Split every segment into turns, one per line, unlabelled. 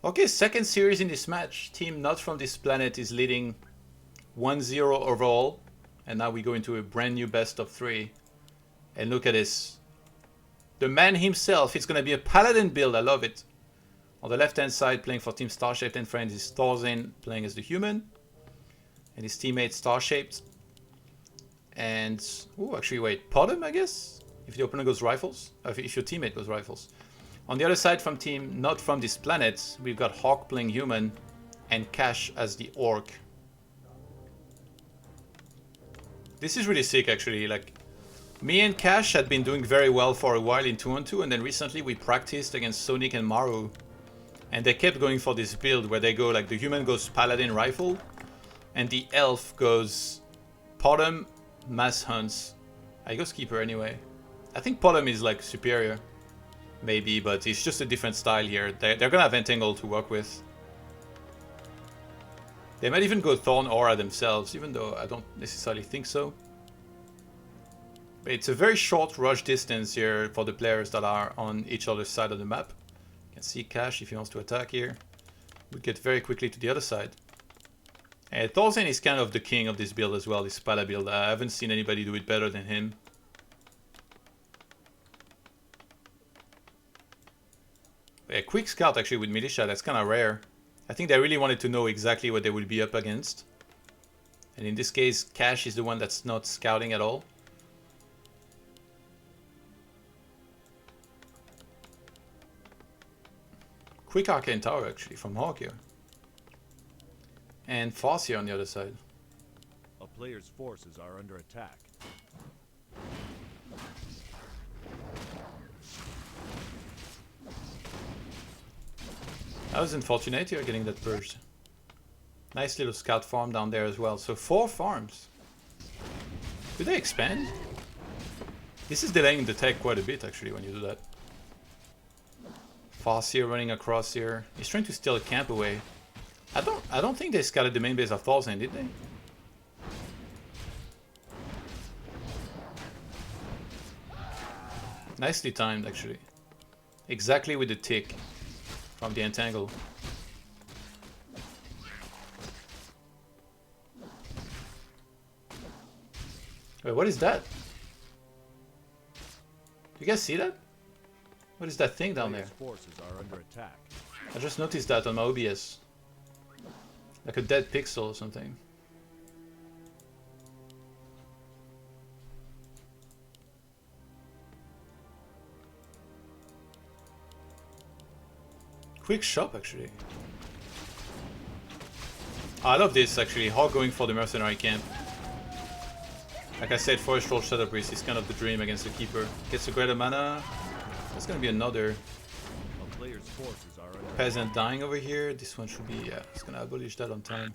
Okay, second series in this match. Team not from this planet is leading 1-0 overall. And now we go into a brand new best of 3. And look at this. The man himself, it's going to be a paladin build. I love it. On the left-hand side, playing for Team Starshaped and friends is ThorzaiN playing as the human. And his teammate Starshaped. And, oh, actually, wait, Podem, I guess? If the opponent goes rifles? If your teammate goes rifles. On the other side from team not from this planet, we've got HawK playing human and Cash as the orc. This is really sick, actually. Like, me and Cash had been doing very well for a while in 2-on-2, and then recently we practiced against Sonic and Maru. And they kept going for this build where they go, like, the human goes paladin rifle, and the elf goes Podem, mass hunts. I goes keeper anyway. I think Podem is, like, superior. Maybe, but it's just a different style here. They're gonna have Entangle to work with. They might even go Thorn Aura themselves, even though I don't necessarily think so. But it's a very short rush distance here for the players that are on each other's side of the map. You can see Cash if he wants to attack here. We'll get very quickly to the other side. And ThorzaiN is kind of the king of this build as well, this Pala build. I haven't seen anybody do it better than him. A quick scout actually with militia, that's kind of rare. I think they really wanted to know exactly what they would be up against. And in this case, Cash is the one that's not scouting at all. Quick Arcane Tower actually from HawK here. And Farseer on the other side.
A player's forces are under attack.
That was unfortunate here getting that purged. Nice little scout farm down there as well. So 4 farms. Do they expand? This is delaying the tech quite a bit actually when you do that. Farseer running across here. He's trying to steal a camp away. I don't think they scouted the main base of ThorzaiN, did they? Nicely timed actually. Exactly with the tick from the Entangle. Wait, what is that? You guys see that? What is that thing down there?
Forces are under attack.
I just noticed that on my OBS. Like a dead pixel or something. Quick shop actually. I love this actually. HawK going for the mercenary camp. Like I said, Forest Roll Shadow Priest is kind of the dream against the Keeper. Gets a greater mana. That's gonna be another peasant dying over here. This one should be, yeah, it's gonna abolish that on time.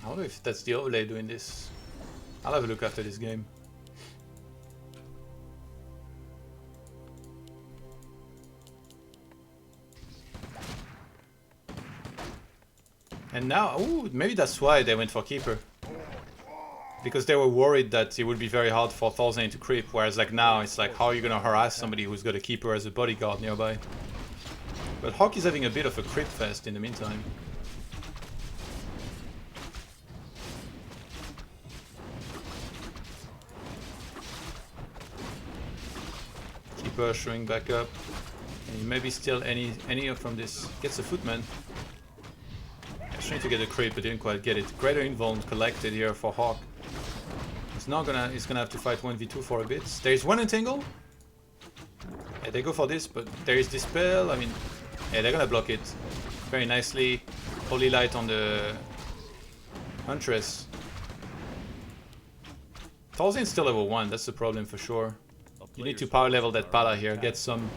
I wonder if that's the overlay doing this. I'll have a look after this game. And now, ooh, maybe that's why they went for Keeper. Because they were worried that it would be very hard for ThorzaiN to creep, whereas like now, it's like, how are you gonna harass somebody who's got a Keeper as a bodyguard nearby? But HawK is having a bit of a creep fest in the meantime. Keeper showing back up. And maybe still any from this. Gets a footman. Trying to get a creep, but didn't quite get it. Greater Invuln collected here for HawK. He's gonna have to fight 1v2 for a bit. There's one Entangle. Yeah, they go for this, but there is Dispel. I mean, yeah, they're gonna block it very nicely. Holy Light on the Huntress. ThorzaiN's still level 1, that's the problem for sure. You need to power level that Pala here, get some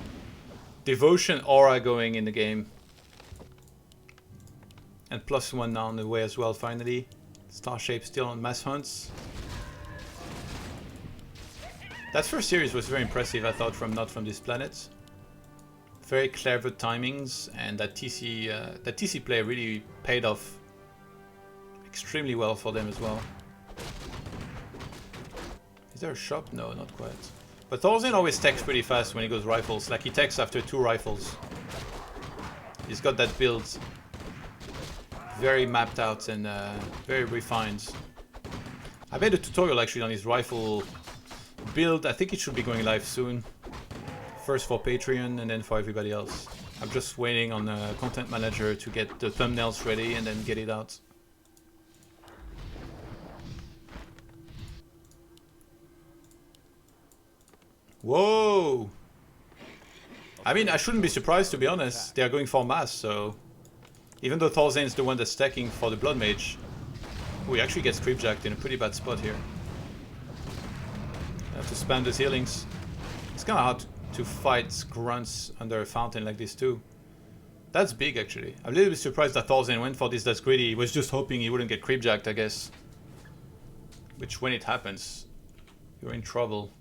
Devotion aura going in the game. And +1 now on the way as well, finally. Starshaped still on mass hunts. That first series was very impressive, I thought, not from this planet. Very clever timings, and that TC play really paid off extremely well for them as well. Is there a shop? No, not quite. But ThorzaiN always techs pretty fast when he goes rifles. Like he techs after 2 rifles. He's got that build very mapped out and very refined. I made a tutorial actually on his rifle build. I think it should be going live soon. First for Patreon and then for everybody else. I'm just waiting on the content manager to get the thumbnails ready and then get it out. Whoa! I mean, I shouldn't be surprised, to be honest. They are going for mass, so... Even though ThorzaiN is the one that's stacking for the Blood Mage, oh, he actually gets creepjacked in a pretty bad spot here. I have to spam those healings. It's kind of hard to fight grunts under a fountain like this too. That's big, actually. I'm a little bit surprised that ThorzaiN went for this. That's greedy. He was just hoping he wouldn't get creepjacked, I guess. Which, when it happens, you're in trouble.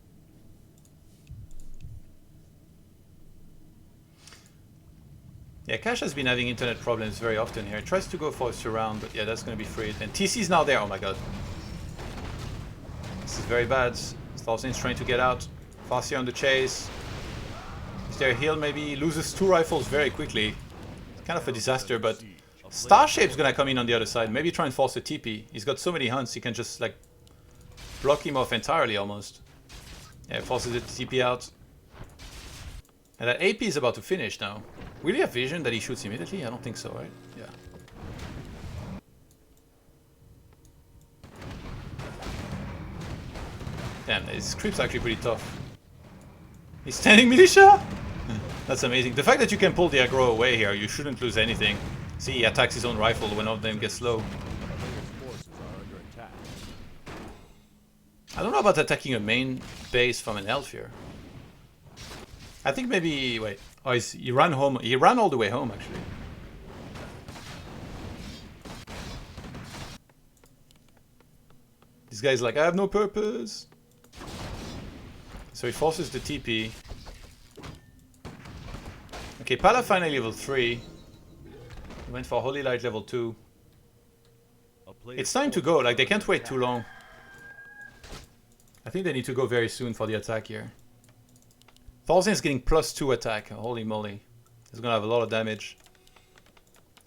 Yeah, Cash has been having internet problems very often here. He tries to go for a surround, but yeah, that's going to be free. And TC is now there. Oh my god. This is very bad. ThorzaiN's trying to get out. Farsi on the chase. Is there a heal maybe? Loses 2 rifles very quickly. It's kind of a disaster, but Starshape's going to come in on the other side. Maybe try and force a TP. He's got so many hunts, he can just like block him off entirely almost. Yeah, forces it to TP out. And that AP is about to finish now. Will he have vision that he shoots immediately? I don't think so, right? Yeah. Damn, his creep's actually pretty tough. He's standing militia? That's amazing. The fact that you can pull the aggro away here, you shouldn't lose anything. See, he attacks his own rifle when all of them get slow. I don't know about attacking a main base from an elf here. I think maybe... wait. Oh, he ran home. He ran all the way home, actually. This guy's like, I have no purpose. So he forces the TP. Okay, Pala finally level 3. He went for Holy Light level 2. It's time to go. Like, they can't wait too long. I think they need to go very soon for the attack here. ThorzaiN is getting +2 attack. Holy moly. He's gonna have a lot of damage.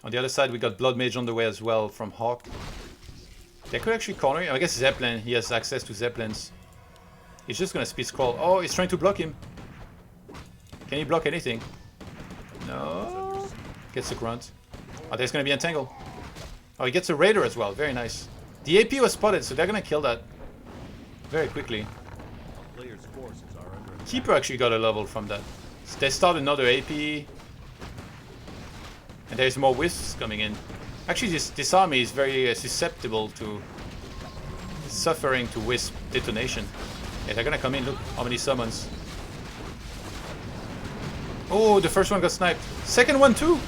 On the other side, we got Blood Mage on the way as well from HawK. They could actually corner him. I guess Zeppelin. He has access to Zeppelins. He's just gonna speed scroll. Oh, he's trying to block him. Can he block anything? No. Gets a grunt. Oh, there's gonna be Entangle. Oh, he gets a Raider as well. Very nice. The AP was spotted, so they're gonna kill that very quickly. Keeper actually got a level from that. So they start another AP. And there's more wisps coming in. Actually, this army is very susceptible to suffering to wisp detonation. Yeah, they're gonna come in. Look how many summons. Oh, the first one got sniped. Second one too.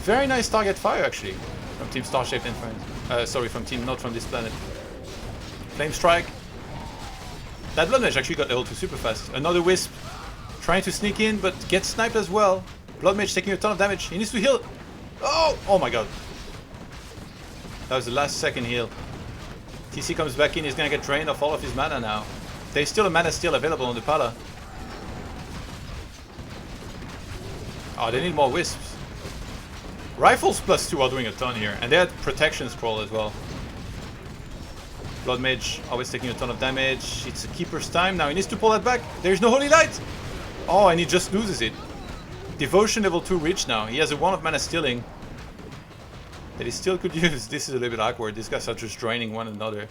Very nice target fire actually. From Team Starshaped and friends. Sorry, from Team not from this planet. Flame Strike. That Blood Mage actually got level 2 super fast. Another Wisp. Trying to sneak in, but gets sniped as well. Blood Mage taking a ton of damage. He needs to heal. Oh! Oh my god. That was the last second heal. TC comes back in. He's gonna get drained of all of his mana now. There's still a mana still available on the Pala. Oh, they need more Wisps. Rifles +2 are doing a ton here. And they had Protection Scroll as well. Blood Mage always taking a ton of damage. It's a Keeper's time. Now he needs to pull that back. There's no Holy Light. Oh, and he just loses it. Devotion level 2 reach now. He has a 1 of mana stealing that he still could use. This is a little bit awkward. These guys are just draining one another.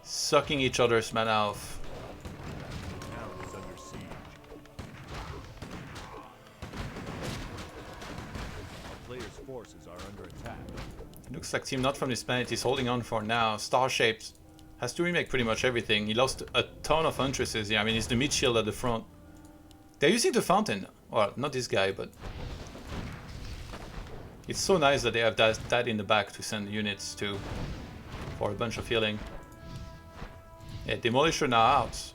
Sucking each other's mana off.
Forces are under attack.
Looks like Team Not from this planet is holding on for now. Starshaped has to remake pretty much everything. He lost a ton of Huntresses. Yeah, I mean, it's the mid shield at the front. They're using the fountain. Well, not this guy, but it's so nice that they have that in the back to send units to for a bunch of healing. Yeah, Demolisher now out.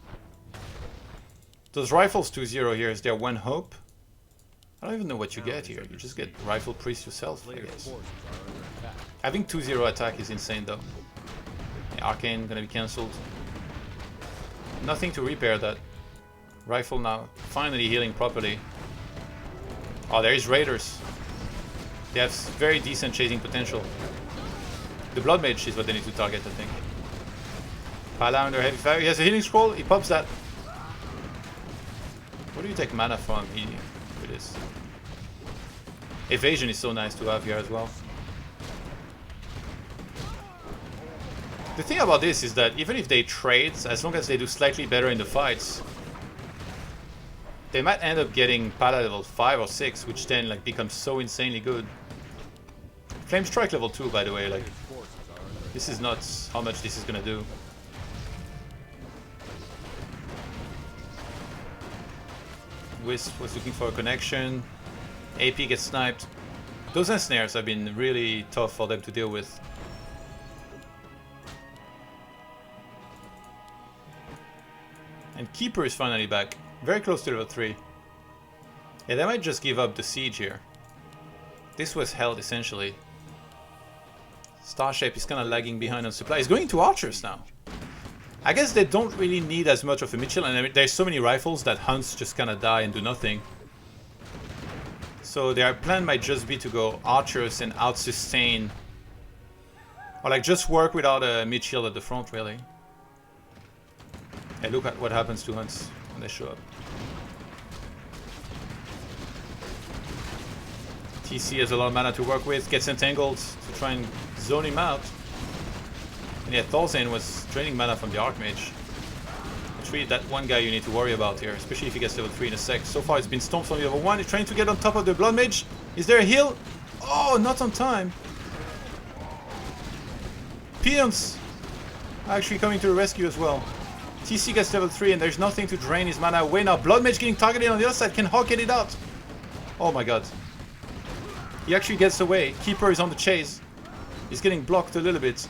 Those rifles 2-0 here, is there one hope? I don't even know what you get here. You just get Rifle Priest yourself, I guess. Having 2-0 attack is insane though. Yeah, Arcane gonna be cancelled. nothing to repair that. Rifle now finally healing properly. Oh, there is Raiders. They have very decent chasing potential. The Blood Mage is what they need to target, I think. Pala under heavy fire. He has a healing scroll. He pops that. Where do you take mana from? Here it is. Evasion is so nice to have here as well. The thing about this is that even if they trade, as long as they do slightly better in the fights, they might end up getting Pala level 5 or 6, which then like becomes so insanely good. Flame Strike level 2, by the way, like this is nuts how much this is gonna do. Wisp was looking for a connection. AP gets sniped. Those ensnares have been really tough for them to deal with. And Keeper is finally back. Very close to level 3. Yeah, they might just give up the siege here. This was held essentially. Starshaped is kind of lagging behind on supply. He's going to archers now. I guess they don't really need as much of a Mitchell, and I mean, there's so many rifles that hunts just kind of die and do nothing. So their plan might just be to go archers and out-sustain. Or like just work without a mid-shield at the front, really. And look at what happens to hunts when they show up. TC has a lot of mana to work with, gets entangled to try and zone him out. And yeah, ThorzaiN was draining mana from the Archmage. It's really that one guy you need to worry about here, especially if he gets level 3 in a sec. So far it's been stomped from level 1, he's trying to get on top of the Blood Mage. Is there a heal? Oh, not on time. Peons actually coming to the rescue as well. TC gets level 3 and there's nothing to drain his mana away now. Blood Mage getting targeted on the other side. Can HawK get it out? Oh my god. He actually gets away. Keeper is on the chase. He's getting blocked a little bit.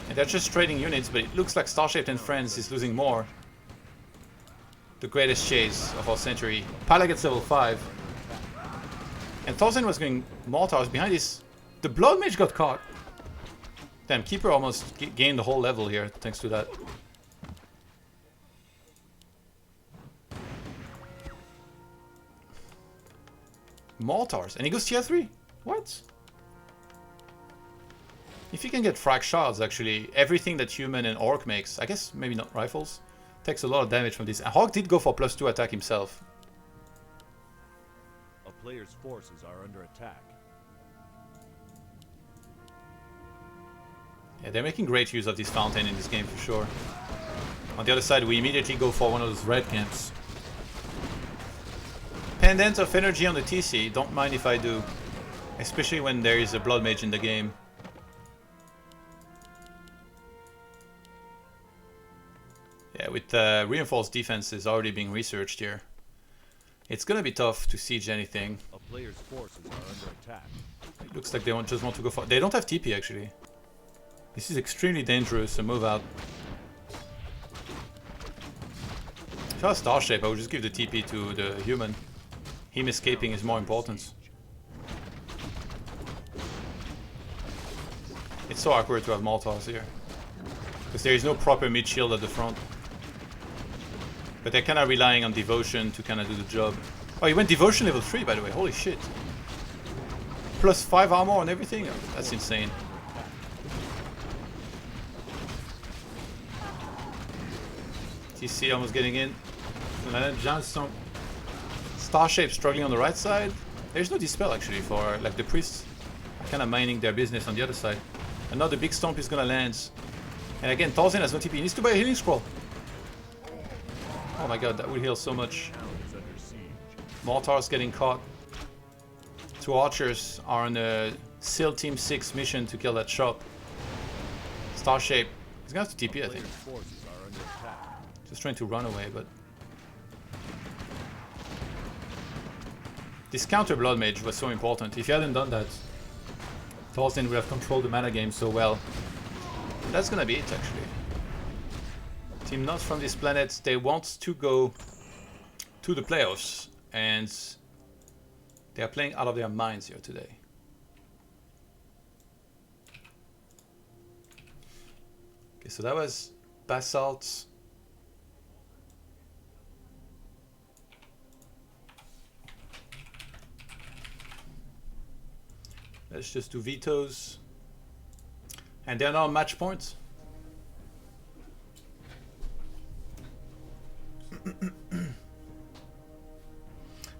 And they're just trading units, but it looks like Starshaped and friends is losing more. The greatest chase of our century. Pala gets level 5. And ThorzaiN was going Mortars behind this. The Blood Mage got caught. Damn, Keeper almost gained the whole level here thanks to that. Mortars. And he goes tier 3. What? If you can get frag shards, actually, everything that human and orc makes, I guess maybe not rifles, takes a lot of damage from this. And HawK did go for +2 attack himself.
A player's forces are under attack.
Yeah, they're making great use of this fountain in this game for sure. On the other side, we immediately go for one of those red camps. Pendant of energy on the TC, don't mind if I do. Especially when there is a Blood Mage in the game. Yeah, with reinforced defenses already being researched here, it's gonna be tough to siege anything.
A player's forces are under attack.
It looks like they just want to go for. They don't have TP actually. This is extremely dangerous. A move out. If I was Starshaped, I would just give the TP to the human. Him escaping is more important. It's so awkward to have Mortars here, because there is no proper mid shield at the front. But they're kind of relying on devotion to kind of do the job. Oh, he went devotion level 3 by the way, holy shit. +5 armor and everything? Oh, that's insane. TC almost getting in. Starshaped struggling on the right side. There's no dispel actually for like the priests. Kind of mining their business on the other side. Another big stomp is gonna land. And again, ThorzaiN has no TP. He needs to buy a healing scroll. Oh my god, that would heal so much. Mortars getting caught. 2 archers are on a SEAL Team 6 mission to kill that shop. Starshaped. He's gonna have to TP, I think. Just trying to run away, but... This counter Blood Mage was so important. If you hadn't done that, ThorzaiN would have controlled the mana game so well. And that's gonna be it, actually. Team not from this planet, they want to go to the playoffs, and they are playing out of their minds here today. Okay, so that was Basalt Let's just do vetoes. And they're now match points.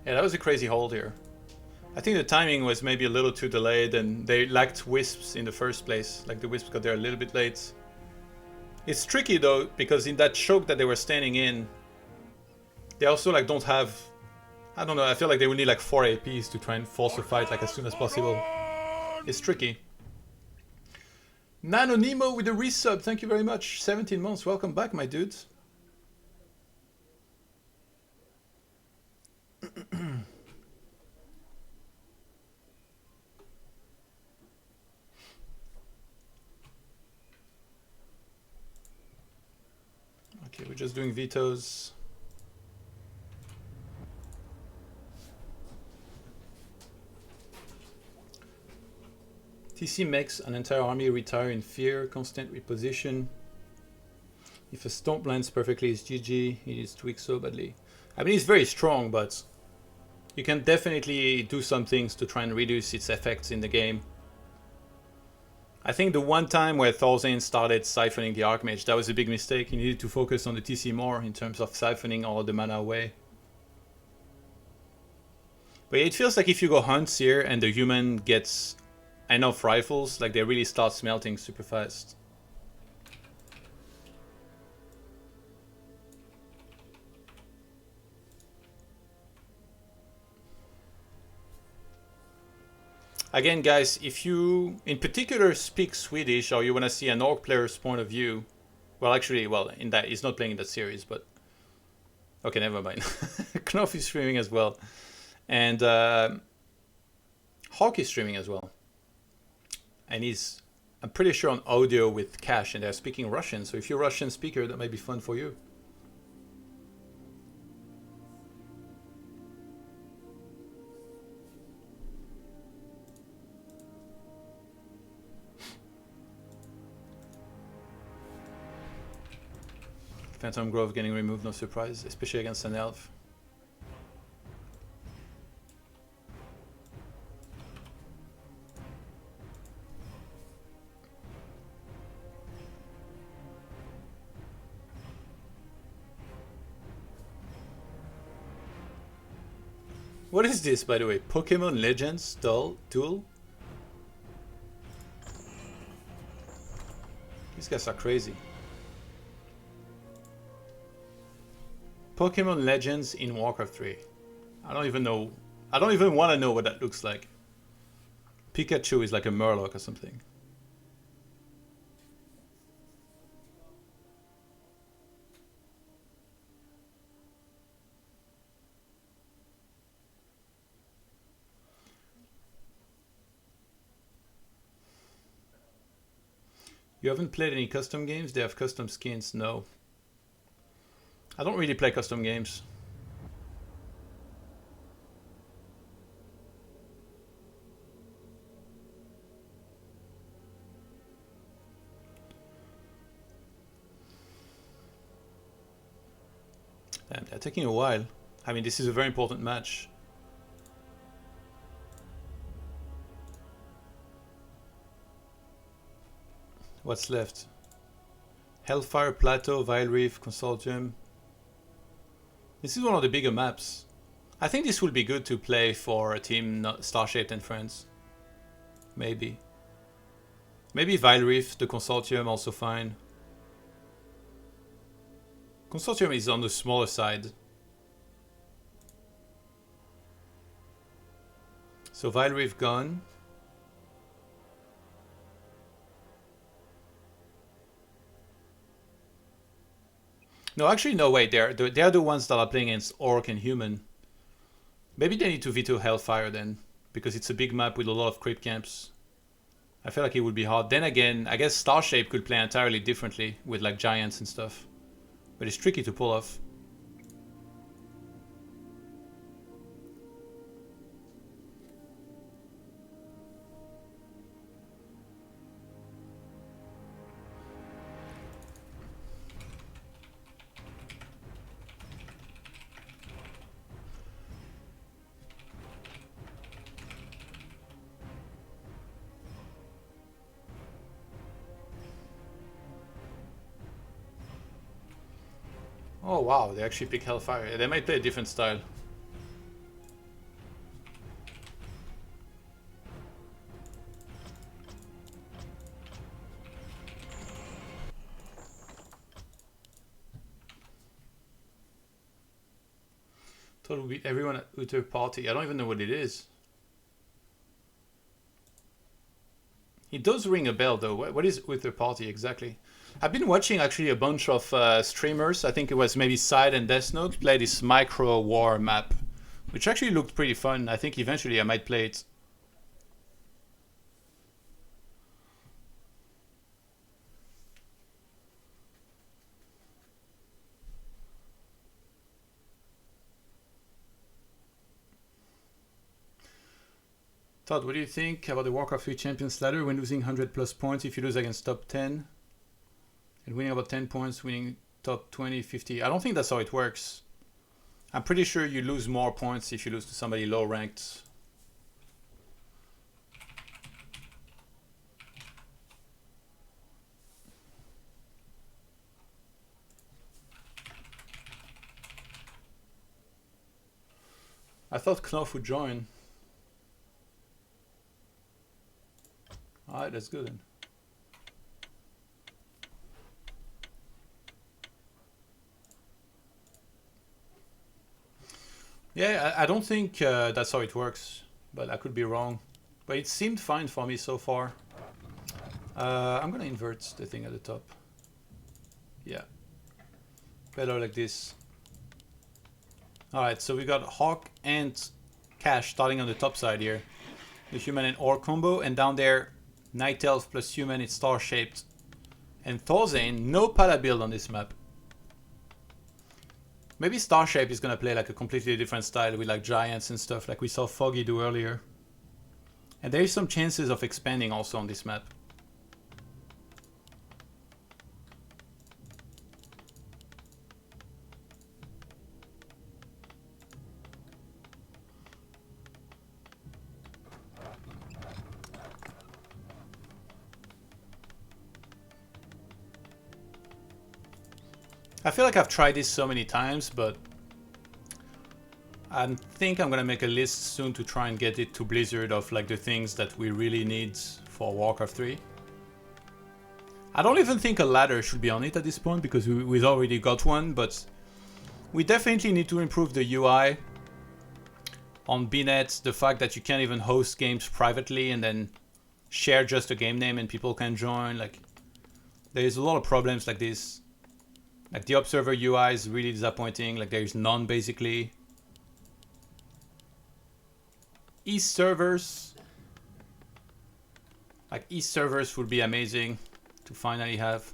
Yeah, that was a crazy hold here. I think the timing was maybe a little too delayed and they lacked wisps in the first place. Like the wisps got there a little bit late. It's tricky though, because in that choke that they were standing in, they also like don't have, I don't know, I feel like they will need like 4 APs to try and force a fight like as soon as possible. It's tricky. Nano Nemo with a resub, thank you very much. 17 months, welcome back my dudes. Okay, we're just doing vetoes. TC makes an entire army retire in fear, constant reposition. If a stomp lands perfectly, it's GG. He is tweaked so badly. I mean, he's very strong, but you can definitely do some things to try and reduce its effects in the game. I think the one time where ThorzaiN started siphoning the Archmage, that was a big mistake. He needed to focus on the TC more in terms of siphoning all the mana away. But it feels like if you go hunts here and the human gets enough rifles, like they really start smelting super fast. Again, guys, if you in particular speak Swedish or you want to see an Orc player's point of view, well, actually, well, in that he's not playing in that series, but okay, never mind. Knopf is streaming as well, and HawK is streaming as well, and he's, I'm pretty sure, on audio with Cash, and they're speaking Russian. So if you're a Russian speaker, that might be fun for you. Phantom Grove getting removed, no surprise, especially against an elf. What is this, by the way? Pokemon Legends Duel? These guys are crazy. Pokemon Legends in Warcraft 3. I don't even know. I don't even want to know what that looks like. Pikachu is like a Murloc or something. You haven't played any custom games? They have custom skins? No. I don't really play custom games. Damn, they're taking a while. I mean, this is a very important match. What's left? Hellfire Plateau, Vile Reef, Consortium. This is one of the bigger maps. I think this will be good to play for a team not Starshaped and friends. Maybe. Maybe Vile Reef, the Consortium, also fine. Consortium is on the smaller side. So Vile Reef gone. No, actually, no, wait. They're the ones that are playing against Orc and Human. Maybe they need to veto Hellfire then, because it's a big map with a lot of creep camps. I feel like it would be hard. Then again, I guess Starshape could play entirely differently with like giants and stuff. But it's tricky to pull off. Oh wow, they actually pick Hellfire. They might play a different style. Thought it would beat everyone at Uther Party. I don't even know what it is. It does ring a bell though. What is Uther Party exactly? I've been watching actually a bunch of streamers. I think it was maybe Side and Death Note play this micro war map, which actually looked pretty fun. I think eventually I might play it. Todd, what do you think about the Warcraft 3 Champions ladder when losing 100 plus points if you lose against top 10? And winning about 10 points, winning top 20, 50. I don't think that's how it works. I'm pretty sure you lose more points if you lose to somebody low ranked. I thought Knopf would join. Alright, that's good then. Yeah, I don't think that's how it works, but I could be wrong. But it seemed fine for me so far. I'm gonna invert the thing at the top. Yeah. Better like this. Alright, so we got HawK and Cash starting on the top side here. The human and orc combo, and down there Night Elf plus human, it's Starshaped. And ThorzaiN, no Pala build on this map. Maybe Starshaped is gonna play like a completely different style with like giants and stuff like we saw Foggy do earlier. And there is some chances of expanding also on this map. I feel like I've tried this so many times, but I think I'm gonna make a list soon to try and get it to Blizzard of like the things that we really need for Warcraft 3. I don't even think a ladder should be on it at this point because we've already got one, but we definitely need to improve the UI on BNet, the fact that you can't even host games privately and then share just a game name and people can join. Like, there's a lot of problems like this. Like the observer UI is really disappointing. Like there's none basically. East servers. Like East servers would be amazing to finally have.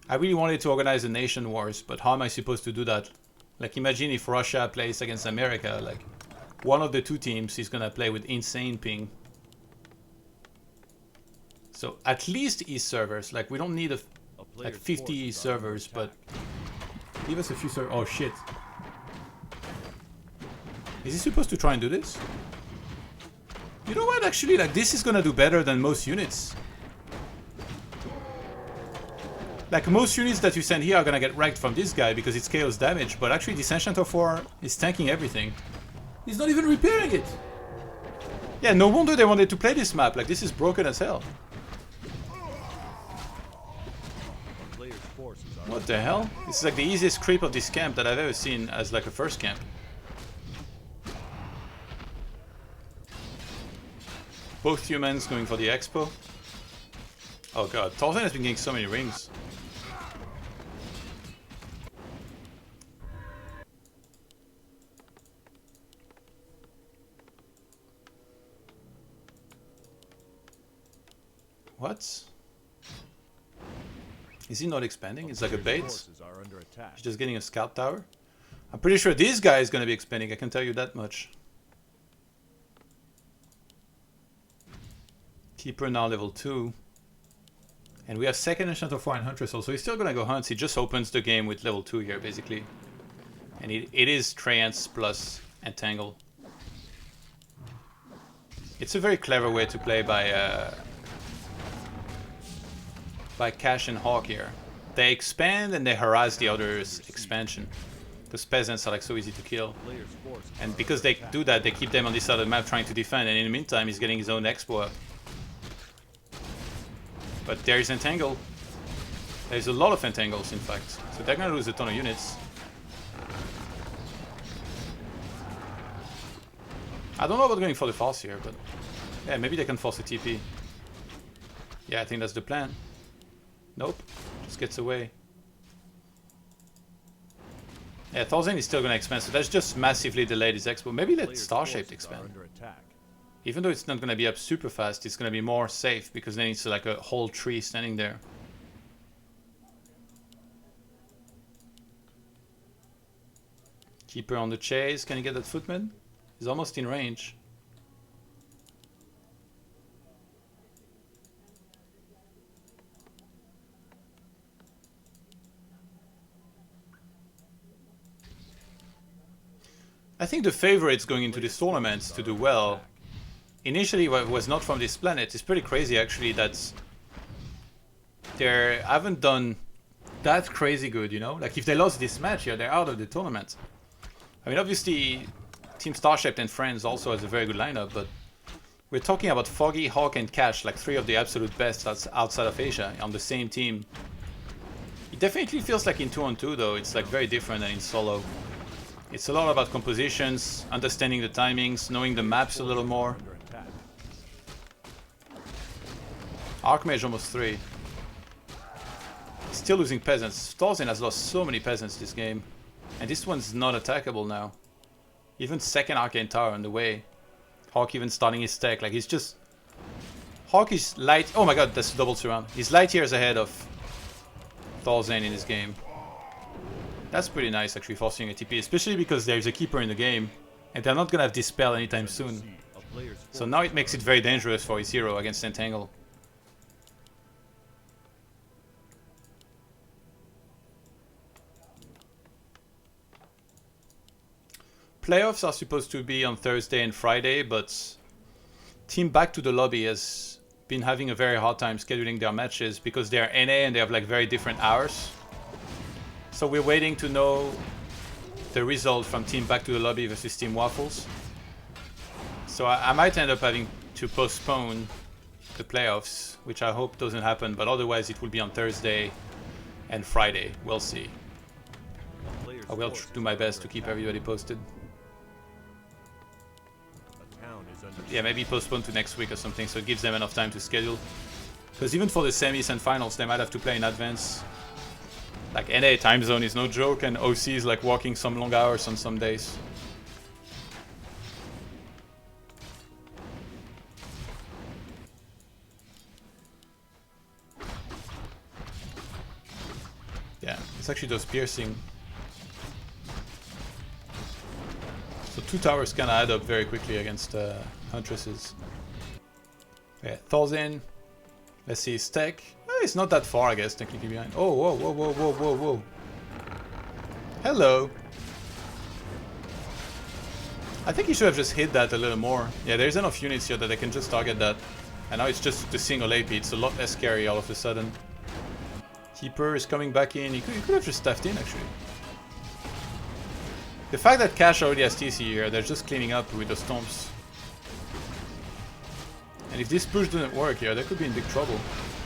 I really wanted to organize a nation wars, but how am I supposed to do that? Like imagine if Russia plays against America, like one of the two teams is gonna play with insane ping. So at least East servers, like we don't need like 50 servers, but give us a few servers. Oh shit. Is he supposed to try and do this? You know what, actually, like this is gonna do better than most units. Like most units that you send here are gonna get wrecked from this guy because it's chaos damage, but actually this Ancient of War is tanking everything. He's not even repairing it! Yeah, no wonder they wanted to play this map, like this is broken as hell. What the hell? This is like the easiest creep of this camp that I've ever seen as like a first camp. Both humans going for the expo. Oh god, ThorzaiN has been getting so many rings. What? Is he not expanding? It's like a bait. He's just getting a scout tower. I'm pretty sure this guy is going to be expanding, I can tell you that much. Keeper now level 2. And we have second Ancient of War and Huntress also. He's still going to go hunts. He just opens the game with level 2 here, basically. And it is Trance plus Entangle. It's a very clever way to play by Cash and HawK here. they expand and they harass the others' expansion. Those peasants are like so easy to kill. And because they do that, they keep them on this side of the map trying to defend, and in the meantime he's getting his own expo up. But there is Entangle. There's a lot of Entangles in fact. So they're gonna lose a ton of units. I don't know about going for the force here, but yeah, maybe they can force a TP. Yeah, I think that's the plan. Nope, just gets away. Yeah, ThorzaiN is still gonna expand, so that's just massively delayed his expo. Maybe let Starshaped expand. Even though it's not gonna be up super fast, it's gonna be more safe because then it's like a whole tree standing there. Keeper on the chase, can you get that footman? He's almost in range. I think the favorites going into these tournaments to do well initially was not from this planet. It's pretty crazy actually that they haven't done that crazy good, you know? Like if they lost this match here, they're out of the tournament. I mean obviously Team Starshaped and Friends also has a very good lineup, but we're talking about Foggy, HawK and Cash, like three of the absolute best outside of Asia on the same team. It definitely feels like in 2-on-2 though, it's like very different than in solo. It's a lot about compositions, understanding the timings, knowing the maps a little more. Archmage almost 3. Still losing peasants. ThorzaiN has lost so many peasants this game. And this one's not attackable now. Even second Arcane Tower on the way. HawK even starting his tech, like he's just... HawK is light... Oh my god, that's a double surround. He's light years ahead of ThorzaiN in this game. That's pretty nice actually, forcing a TP, especially because there's a keeper in the game. And they're not gonna have Dispel anytime soon. So now it makes it very dangerous for his hero against Entangle. Playoffs are supposed to be on Thursday and Friday, but Team Back to the Lobby has been having a very hard time scheduling their matches because they're NA and they have like very different hours. So we're waiting to know the result from Team Back to the Lobby versus Team Waffles. So I might end up having to postpone the playoffs, which I hope doesn't happen, but otherwise it will be on Thursday and Friday. We'll see. I will do my best to keep everybody posted. Yeah, maybe postpone to next week or something, so it gives them enough time to schedule. Because even for the semis and finals, they might have to play in advance. Like NA time zone is no joke, and OC is like walking some long hours on some days. Yeah, it's actually those piercing. So 2 towers can add up very quickly against Huntresses. Yeah, ThorzaiN. Let's see his tech. It's not that far, I guess, technically behind. Oh, whoa, whoa, whoa, whoa, whoa, whoa. Hello. I think he should have just hit that a little more. Yeah, there's enough units here that they can just target that. And now it's just the single AP. It's a lot less scary all of a sudden. Keeper is coming back in. He could have just staffed in, actually. The fact that Cash already has TC here, they're just cleaning up with the stomps. And if this push doesn't work here, they could be in big trouble.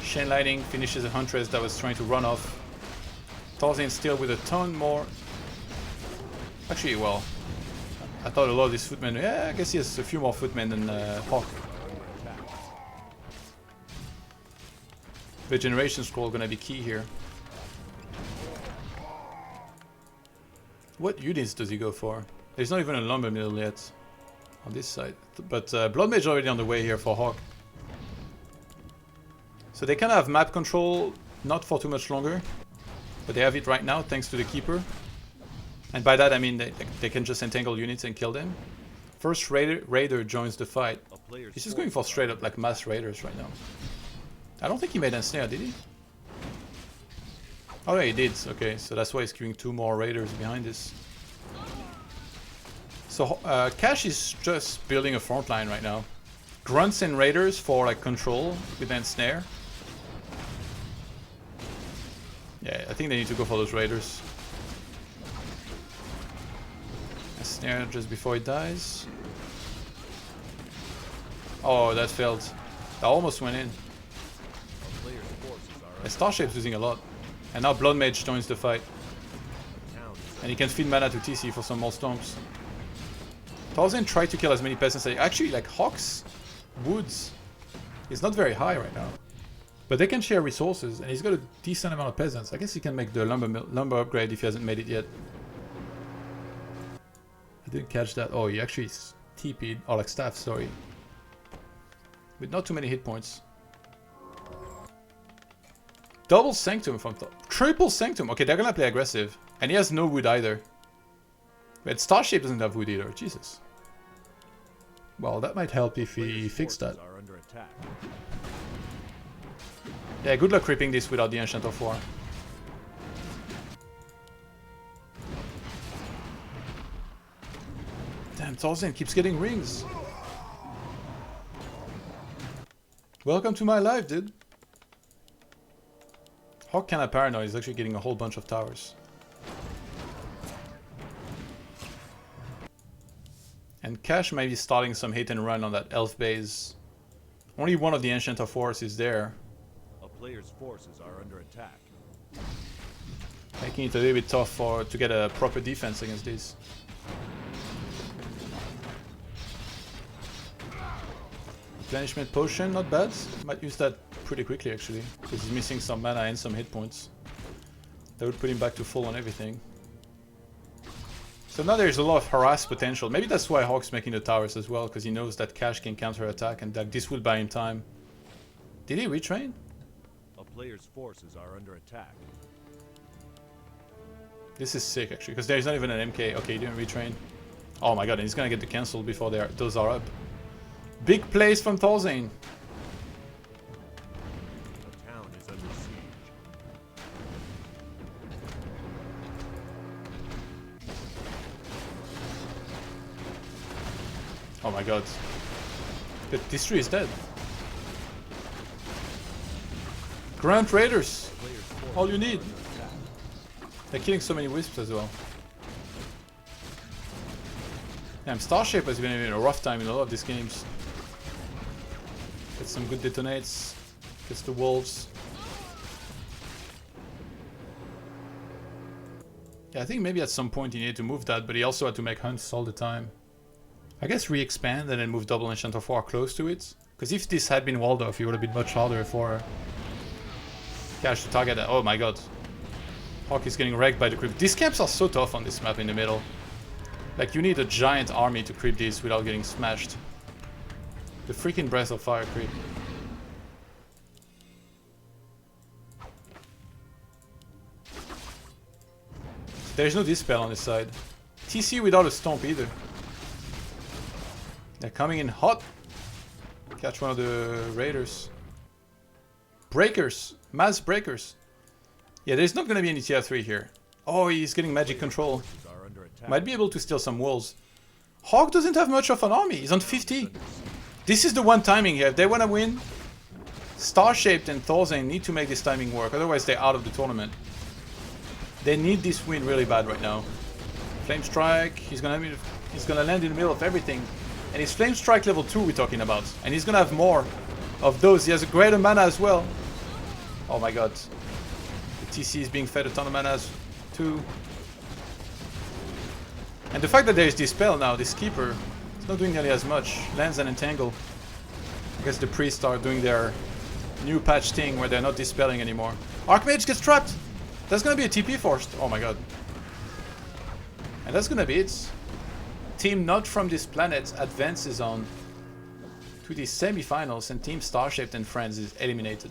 Chain Lightning finishes a Huntress that was trying to run off. ThorzaiN still with a ton more. Actually, well, I thought a lot of these footmen. Yeah, I guess he has a few more footmen than HawK. Regeneration Scroll gonna be key here. What units does he go for? There's not even a Lumber Mill yet on this side. But Blood Mage already on the way here for HawK. So they kind of have map control, not for too much longer. But they have it right now thanks to the Keeper. And by that I mean they can just entangle units and kill them. First Raider joins the fight. He's just going for straight up like mass Raiders right now. I don't think he made Ensnare, did he? Oh yeah, he did. Okay, so that's why he's queuing 2 more Raiders behind this. So Cash is just building a front line right now. Grunts and Raiders for like control with Ensnare. Yeah, I think they need to go for those raiders. A snare just before he dies. Oh, that failed. That almost went in. The Starshape's losing a lot. And now Blood Mage joins the fight. And he can feed mana to TC for some more storms. ThorzaiN tried to kill as many peasants. Actually, like HawK's woods is not very high right now. But they can share resources, and he's got a decent amount of peasants. I guess he can make the lumber upgrade if he hasn't made it yet. I didn't catch that. Oh, he actually TP'd. Oh, like staff, sorry. With not too many hit points. Double Sanctum from top. Triple Sanctum. Okay, they're gonna play aggressive. And he has no wood either. But Starshaped doesn't have wood either. Jesus. Well, that might help if he fixed that. Yeah, good luck creeping this without the Ancient of War. Damn, ThorzaiN keeps getting rings. Welcome to my life, dude. HawK kinda paranoid, he's actually getting a whole bunch of towers. And Cash might be starting some hit and run on that elf base. Only one of the Ancient of Wars is there.
A player's forces are under attack.
Making it a little bit tough to get a proper defense against this. Replenishment potion, not bad. Might use that pretty quickly actually, because he's missing some mana and some hit points. That would put him back to full on everything. So now there's a lot of harass potential. Maybe that's why HawK's making the towers as well, because he knows that Cash can counter attack and that this will buy him time. Did he retrain?
A player's forces are under attack.
This is sick actually, because there's not even an MK. Okay, he didn't retrain. Oh my god, and he's gonna get the cancel before those are up. Big plays from ThorzaiN.
The town is under siege.
Oh my god. The Distry is dead. Grunt Raiders! All you need. They're killing so many wisps as well. Damn, Starshaped has been having a rough time in a lot of these games. Get some good detonates. Gets the wolves. Yeah, I think maybe at some point he needed to move that, but he also had to make hunts all the time. I guess re-expand and then move double Enchant of War close to it. Because if this had been walled off, it would have been much harder for Cash to target that. Oh my god. HawK is getting wrecked by the creep. These camps are so tough on this map in the middle. Like, you need a giant army to creep these without getting smashed. The freaking Breath of Fire creep. There's no Dispel on this side. TC without a Stomp either. They're coming in hot. Catch one of the Raiders. Breakers. Mass Breakers. Yeah, there's not gonna be any tier 3 here. Oh, he's getting magic control. Might be able to steal some walls. HawK doesn't have much of an army. He's on 50. This is the one timing here. If they want to win, Starshaped and ThorzaiN need to make this timing work. Otherwise, they're out of the tournament. They need this win really bad right now. Flame Strike. He's gonna land in the middle of everything. And it's Flame Strike level 2 we're talking about. And he's gonna have more of those. He has a greater mana as well. Oh my god. The TC is being fed a ton of mana too. And the fact that there is Dispel now, this Keeper, is not doing nearly as much. Lands and Entangle. I guess the priests are doing their new patch thing where they're not Dispelling anymore. Archmage gets trapped! That's gonna be a TP forced. Oh my god. And that's gonna be it. Team not from this planet advances on to the semi-finals, and Team Starshaped and Friends is eliminated.